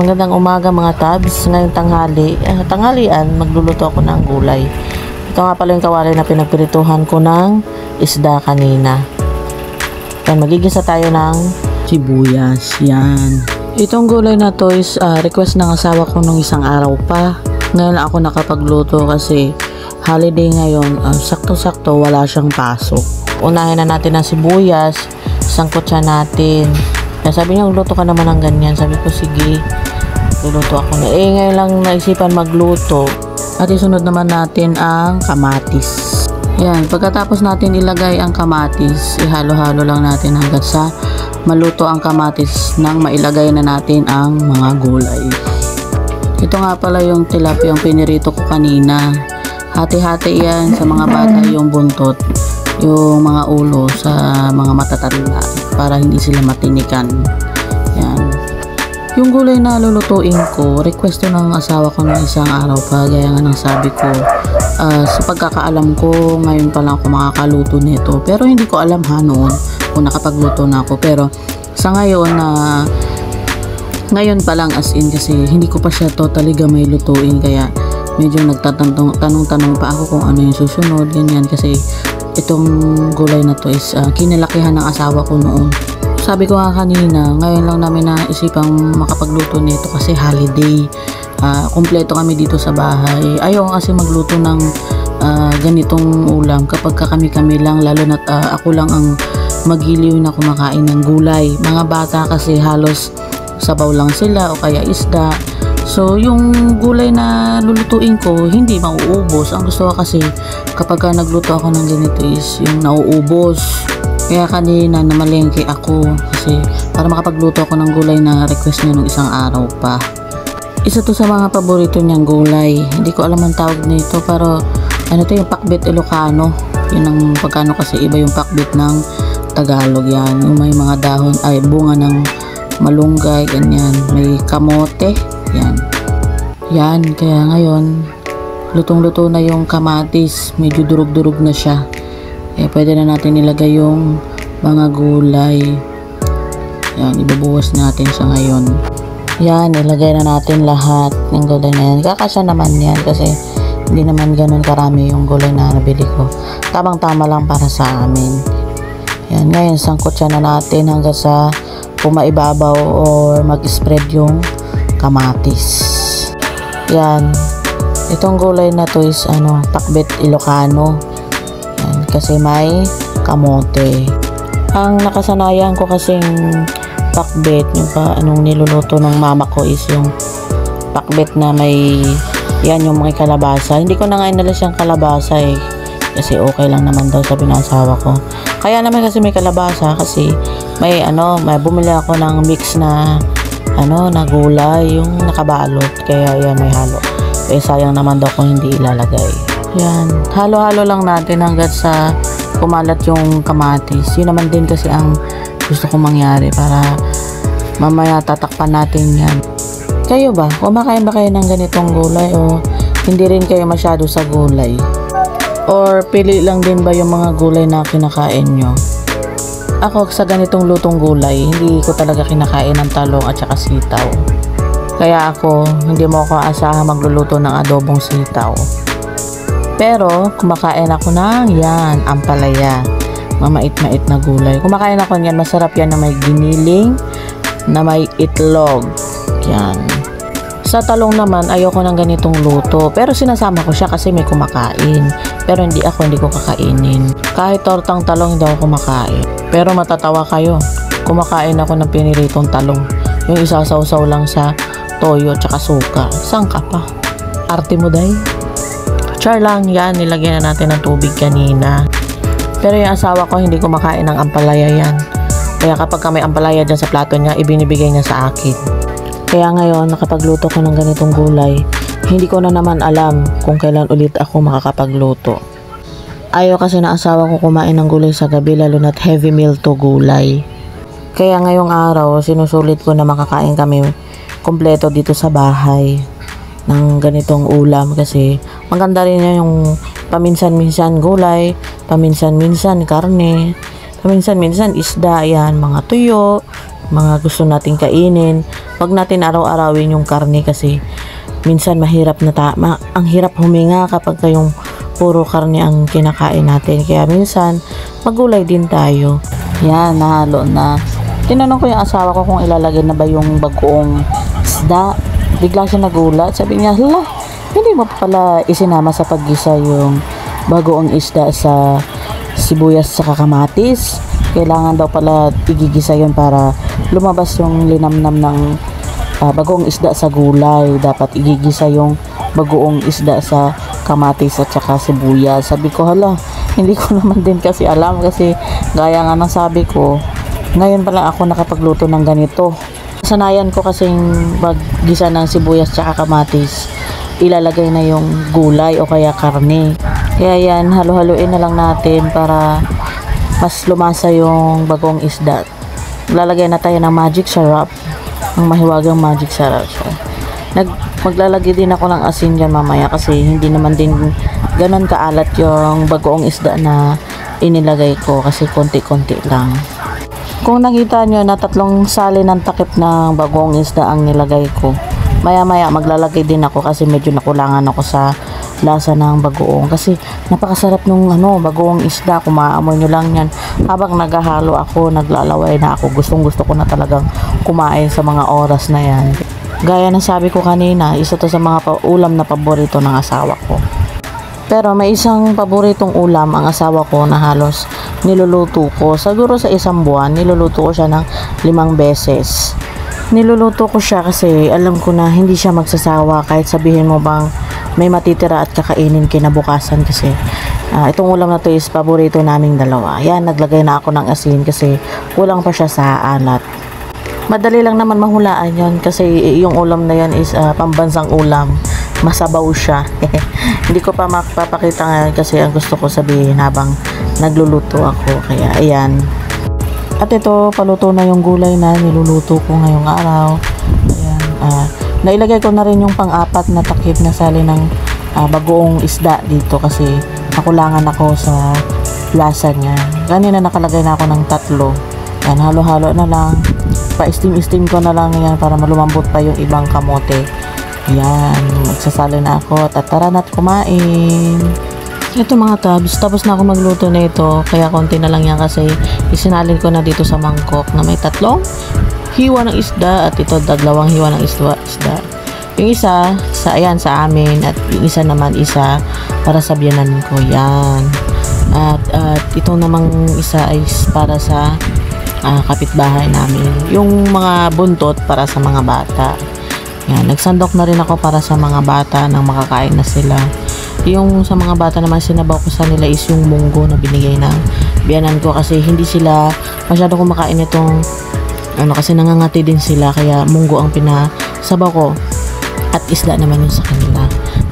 Magandang umaga mga tabs. Ngayong tanghalian, magluluto ako ng gulay. Ito nga pala yung kawali na pinagpirituhan ko ng isda kanina. Yan, magigisa tayo ng sibuyas. Yan. Itong gulay na to is request ng asawa ko nung isang araw pa. Ngayon ako nakapagluto kasi holiday ngayon. Sakto-sakto wala siyang pasok. Unahin na natin ang sibuyas. Sangkot siya natin. Kaya sabi niya, luto ka naman ng ganyan. Sabi ko, sige. Luluto ako na. Ngayon lang naisipan magluto. At isunod naman natin ang kamatis. Yan. Pagkatapos natin ilagay ang kamatis, ihalo-halo lang natin hanggang sa maluto ang kamatis nang mailagay na natin ang mga gulay. Ito nga pala yung tilapia yung pinirito ko kanina. Hati-hati yan sa mga bata yung buntot. Yung mga ulo sa mga matatanda para hindi sila matinikan. Yan. Yung gulay na lulutuin ko, request ng asawa ko ng isang araw pa, gaya nga ng sabi ko. Sa pagkakaalam ko, ngayon pa lang ako makakaluto nito. Pero hindi ko alam noon kung nakapagluto na ako. Pero sa ngayon ngayon pa lang as in kasi hindi ko pa siya totally gamay lutuin. Kaya medyo nagtatanong-tanong pa ako kung ano yung susunod, ganyan. Kasi itong gulay na to is kinalakihan ng asawa ko noon. Sabi ko nga kanina, ngayon lang namin naisipang makapagluto nito kasi holiday. Kumpleto kami dito sa bahay. Ayaw kasi magluto ng ganitong ulam kapag kami lang, lalo na ako lang ang magiliw na kumakain ng gulay. Mga bata kasi halos sabaw lang sila o kaya isda. So yung gulay na lulutuin ko hindi mauubos. Ang gusto ko kasi kapag nagluto ako ng ganito is yung nauubos. Kaya kanina namalengke ako kasi para makapagluto ako ng gulay na request niya nung isang araw pa. Isa to sa mga paborito niyang gulay. Hindi ko alam ang tawag nito pero ano to yung pakbet Ilocano. Yun ang pagkano kasi iba yung pakbet ng Tagalog yan. Yung may mga dahon ay bunga ng malunggay ganyan. May kamote. Yan. Yan. Kaya ngayon lutong-luto na yung kamatis. Medyo durog-durog na siya. Pwede na natin ilagay yung mga gulay. Yan, ibubuhos natin siya ngayon. Yan, ilagay na natin lahat ng gulay na yan. Kakasya naman yan kasi hindi naman ganun karami yung gulay na nabili ko. Tamang-tama lang para sa amin. Yan, ngayon sangkot siya na natin hanggang sa pumaibabaw or mag-spread yung kamatis. Yan. Itong gulay na to is pakbet Ilocano. Kasi may kamote. Ang nakasanayan ko kasing pakbet, yung niluluto ng mama ko is yung pakbet na may yung mga kalabasa. Hindi ko na nga inalis yung kalabasa kasi okay lang naman daw sabi ng asawa ko. Kaya naman kasi may kalabasa kasi may bumili ako ng mix na na gulay yung nakabalot. Kaya yan may halo. Sayang naman daw kung hindi ilalagay. Yan, halo-halo lang natin hanggang sa kumalat yung kamatis. Yun naman din kasi ang gusto kong mangyari para mamaya tatakpan natin yan. Kayo ba? Kumakain ba kayo ng ganitong gulay o hindi rin kayo masyado sa gulay? Or pili lang din ba yung mga gulay na kinakain nyo? Ako sa ganitong lutong gulay, hindi ko talaga kinakain ng talong at saka sitaw. Kaya ako, hindi mo ako asahan magluluto ng adobong sitaw. Pero, kumakain ako ng ampalaya. Mamait-mait na gulay. Kumakain ako niyan, masarap yan na may giniling, na may itlog. Yan. Sa talong naman, ayoko ng ganitong luto. Pero sinasama ko siya kasi may kumakain. Pero hindi ko kakainin. Kahit tortang talong, hindi ako kumakain. Pero matatawa kayo. Kumakain ako ng piniritong talong. Yung isasaw-saw lang sa toyo at saka suka. Saan ka pa? Arte mo day? Char lang yan, nilagyan na natin ng tubig kanina. Pero yung asawa ko hindi kumakain ng ampalaya yan. Kaya kapag may ampalaya dyan sa plato niya, ibinibigay niya sa akin. Kaya ngayon, nakapagluto ko ng ganitong gulay, hindi ko na naman alam kung kailan ulit ako makakapagluto. Ayaw kasi na asawa ko kumain ng gulay sa gabi, lalo na't heavy meal to gulay. Kaya ngayong araw, sinusulit ko na makakain kami kompleto dito sa bahay ng ganitong ulam kasi maganda rin yung paminsan-minsan gulay, paminsan-minsan karne, paminsan-minsan isda, yan, mga tuyo, mga gusto nating kainin. Wag natin araw-arawin yung karne kasi minsan mahirap na ang hirap huminga kapag kayong puro karne ang kinakain natin. Kaya minsan magulay din tayo. Yan, nahalo na. Tinanong ko yung asawa ko kung ilalagay na ba yung bagoong isda. Bigla siya nagulat. Sabi niya, hala, hindi mo pala isinama sa paggisa yung bagoong isda sa sibuyas sa kamatis. Kailangan daw pala igigisa yun para lumabas yung linamnam ng bagoong isda sa gulay. Dapat igigisa yung bagoong isda sa kamatis at saka sibuyas. Sabi ko, hala, hindi ko naman din kasi alam kasi gaya nga ng sabi ko, ngayon pala ako nakapagluto ng ganito. Sanayan ko kasing maggisa ng sibuyas at saka kamatis, ilalagay na yung gulay o kaya karne. Kaya yan, halo-haluin na lang natin para mas lumasa yung bagong isda. Lalagay na tayo ng magic syrup, ang mahiwagang magic syrup. Maglalagay din ako ng asin dyan mamaya kasi hindi naman din ganon kaalat yung bagoong isda na inilagay ko kasi konti-konti lang. Kung nakita nyo na 3 sali ng takip ng bagoong isda ang nilagay ko, maya-maya maglalagay din ako kasi medyo nakulangan ako sa lasa ng bagoong kasi napakasarap nung bagoong isda. Kung maamoy nyo lang yan habang naghahalo ako, naglalaway na ako, gustong-gusto ko na talagang kumain sa mga oras na yan. Gaya ng sabi ko kanina, isa to sa mga ulam na paborito ng asawa ko. Pero may isang paboritong ulam ang asawa ko na halos niluluto ko. Siguro sa isang buwan, niluluto ko siya ng 5 beses. Niluluto ko siya kasi alam ko na hindi siya magsasawa kahit sabihin mo bang may matitira at kakainin kinabukasan kasi itong ulam na to is paborito naming dalawa. Yan, naglagay na ako ng asin kasi kulang pa siya sa alat. Madali lang naman mahulaan yon kasi yung ulam na yan is pambansang ulam. Masabaw siya. Hindi ko pa mapapakita ngayon kasi ang gusto ko sabihin habang nagluluto ako. Kaya ayan. At ito, paluto na yung gulay na niluluto ko ngayong araw. Ayan. Nailagay ko na rin yung pang-4 na takip na sali ng bagoong isda dito kasi nakulangan ako sa lasa niya. Kanina nakalagay na ako ng 3. Yan, halo-halo na lang. Pa-steam ko na lang yan para malumambot pa yung ibang kamote. Yan, magsasali na ako. Tara na't kumain. Ito mga tabs, tapos na ako magluto na ito. Kaya konti na lang yan kasi isinalin ko na dito sa mangkok na may 3 hiwa ng isda at ito 2 hiwa ng isda. Yung isa sa amin at yung isa naman para sa biyanan ko. Yan. At ito namang isa ay para sa kapitbahay namin. Yung mga buntot para sa mga bata. Yan, nagsandok na rin ako para sa mga bata nang makakain na sila. Yung sa mga bata naman sinabaw ko sa nila is yung munggo na binigay ng biyanan ko kasi hindi sila masyado kumakain itong kasi nangangati din sila kaya munggo ang pinasabaw ko at isda naman yun sa kanila.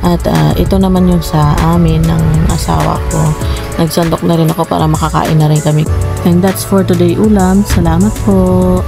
At ito naman yun sa amin ng asawa ko. Nagsandok na rin ako para makakain na rin kami. And that's for today ulam. Salamat po.